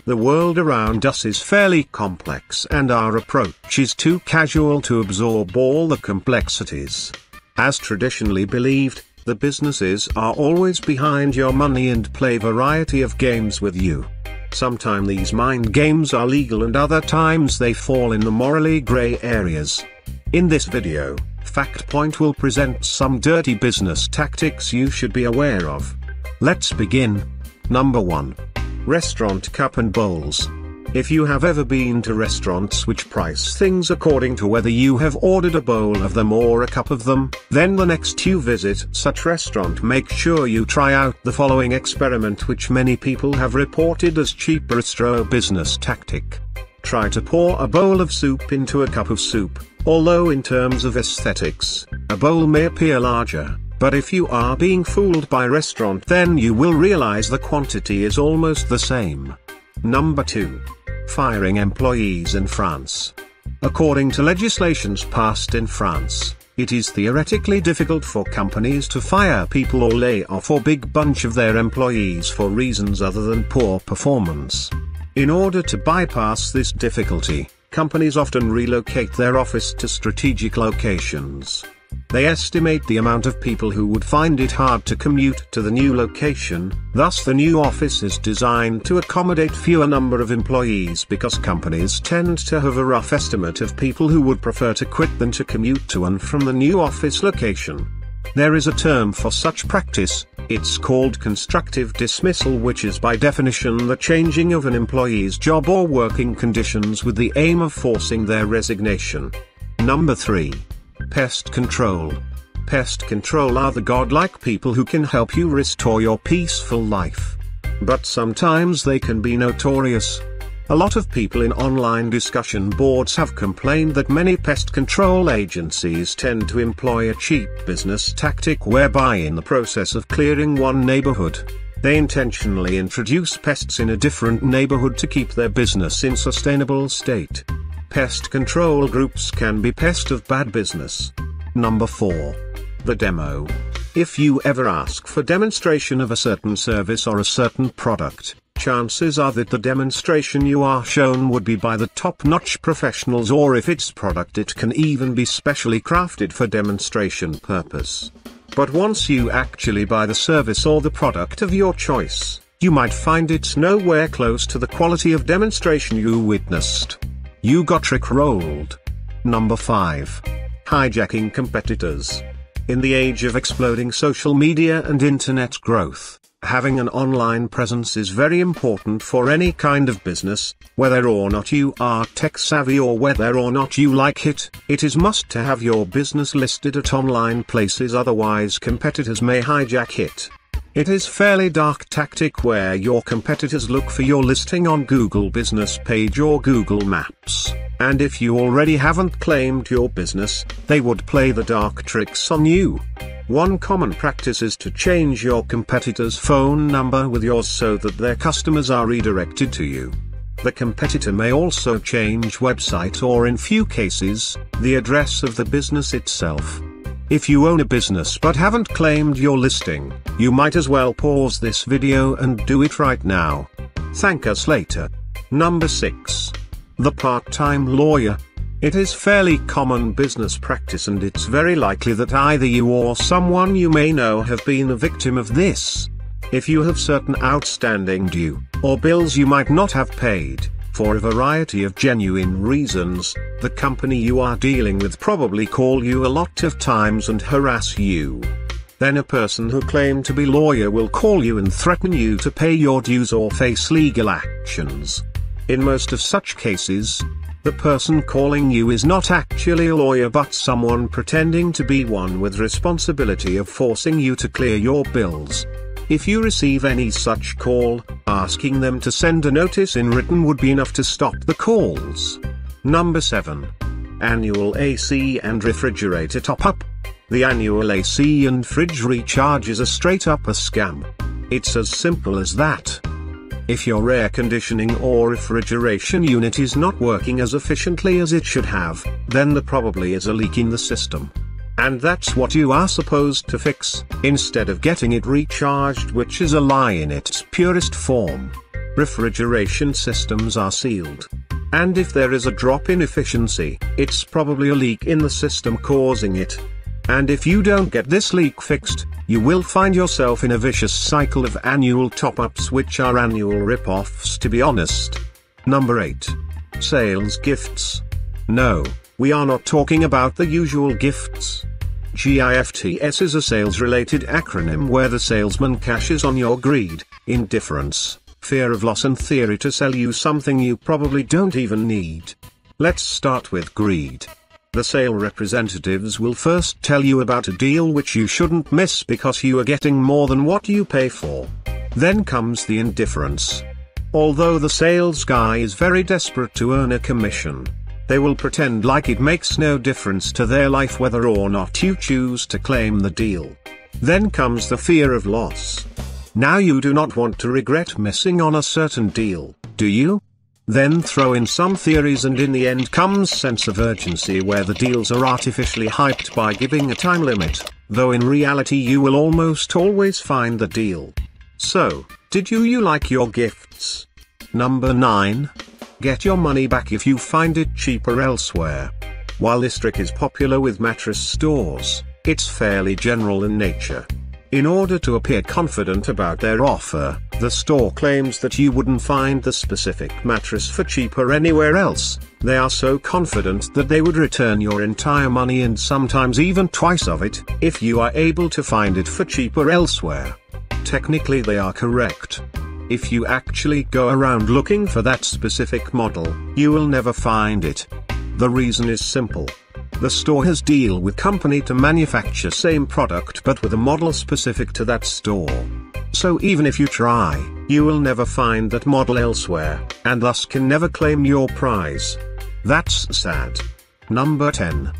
The world around us is fairly complex and our approach is too casual to absorb all the complexities. As traditionally believed, the businesses are always behind your money and play a variety of games with you. Sometimes these mind games are legal and other times they fall in the morally grey areas. In this video, FactPoint will present some dirty business tactics you should be aware of. Let's begin. Number 1. Restaurant cup and bowls. If you have ever been to restaurants which price things according to whether you have ordered a bowl of them or a cup of them, then the next you visit such restaurant make sure you try out the following experiment which many people have reported as cheap bistro business tactic. Try to pour a bowl of soup into a cup of soup. Although in terms of aesthetics, a bowl may appear larger, but if you are being fooled by restaurant then you will realize the quantity is almost the same. Number 2. Firing employees in France. According to legislations passed in France, it is theoretically difficult for companies to fire people or lay off a big bunch of their employees for reasons other than poor performance. In order to bypass this difficulty, companies often relocate their office to strategic locations. They estimate the amount of people who would find it hard to commute to the new location, thus the new office is designed to accommodate fewer number of employees because companies tend to have a rough estimate of people who would prefer to quit than to commute to and from the new office location. There is a term for such practice, it's called constructive dismissal, which is by definition the changing of an employee's job or working conditions with the aim of forcing their resignation. Number 3. Pest Control. Pest Control are the godlike people who can help you restore your peaceful life. But sometimes they can be notorious. A lot of people in online discussion boards have complained that many pest control agencies tend to employ a cheap business tactic whereby in the process of clearing one neighborhood, they intentionally introduce pests in a different neighborhood to keep their business in sustainable state. Pest control groups can be pest of bad business. Number 4. The demo. If you ever ask for demonstration of a certain service or a certain product, chances are that the demonstration you are shown would be by the top-notch professionals, or if it's product it can even be specially crafted for demonstration purpose. But once you actually buy the service or the product of your choice, you might find it's nowhere close to the quality of demonstration you witnessed. You got rickrolled. Number 5. Hijacking competitors. In the age of exploding social media and internet growth, having an online presence is very important for any kind of business, whether or not you are tech savvy or whether or not you like it. It is must to have your business listed at online places, otherwise competitors may hijack it. It is fairly dark tactic where your competitors look for your listing on Google business page or Google Maps, and if you already haven't claimed your business, they would play the dark tricks on you. One common practice is to change your competitor's phone number with yours so that their customers are redirected to you. The competitor may also change website or in few cases, the address of the business itself. If you own a business but haven't claimed your listing, you might as well pause this video and do it right now. Thank us later. Number 6. The part-time lawyer. It is fairly common business practice and it's very likely that either you or someone you may know have been a victim of this. If you have certain outstanding due, or bills you might not have paid, for a variety of genuine reasons, the company you are dealing with probably call you a lot of times and harass you. Then a person who claimed to be lawyer will call you and threaten you to pay your dues or face legal actions. In most of such cases, the person calling you is not actually a lawyer but someone pretending to be one with responsibility of forcing you to clear your bills. If you receive any such call, asking them to send a notice in written would be enough to stop the calls. Number 7. Annual AC and refrigerator top-up. The annual AC and fridge recharge is a straight-up a scam. It's as simple as that. If your air conditioning or refrigeration unit is not working as efficiently as it should have, then there probably is a leak in the system. And that's what you are supposed to fix, instead of getting it recharged, which is a lie in its purest form. Refrigeration systems are sealed. And if there is a drop in efficiency, it's probably a leak in the system causing it. And if you don't get this leak fixed, you will find yourself in a vicious cycle of annual top-ups, which are annual rip-offs, to be honest. Number 8. Sales gifts. No, we are not talking about the usual gifts. GIFTS is a sales-related acronym where the salesman cashes on your greed, indifference, fear of loss and theory to sell you something you probably don't even need. Let's start with greed. The sale representatives will first tell you about a deal which you shouldn't miss because you are getting more than what you pay for. Then comes the indifference. Although the sales guy is very desperate to earn a commission, they will pretend like it makes no difference to their life whether or not you choose to claim the deal. Then comes the fear of loss. Now you do not want to regret missing on a certain deal, do you? Then throw in some theories, and in the end comes sense of urgency, where the deals are artificially hyped by giving a time limit, though in reality you will almost always find the deal. So, did you like your gifts? Number 9. Get your money back if you find it cheaper elsewhere. While this trick is popular with mattress stores, it's fairly general in nature. In order to appear confident about their offer, the store claims that you wouldn't find the specific mattress for cheaper anywhere else. They are so confident that they would return your entire money and sometimes even twice of it, if you are able to find it for cheaper elsewhere. Technically they are correct. If you actually go around looking for that specific model, you will never find it. The reason is simple. The store has deal with company to manufacture same product but with a model specific to that store. So even if you try, you will never find that model elsewhere, and thus can never claim your prize. That's sad. Number 10.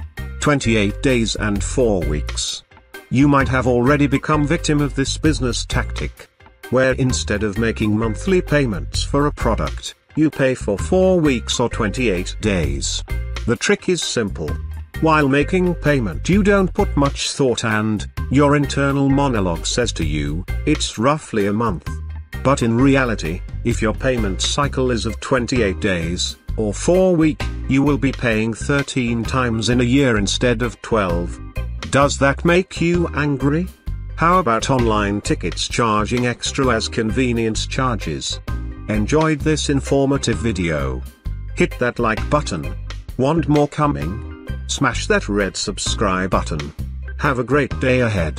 28 days and 4 weeks. You might have already become victim of this business tactic, where instead of making monthly payments for a product, you pay for 4 weeks or 28 days. The trick is simple. While making payment you don't put much thought and your internal monologue says to you, it's roughly a month. But in reality, if your payment cycle is of 28 days, or 4 weeks, you will be paying 13 times in a year instead of 12. Does that make you angry? How about online tickets charging extra as convenience charges? Enjoyed this informative video? Hit that like button. Want more coming? Smash that red subscribe button. Have a great day ahead.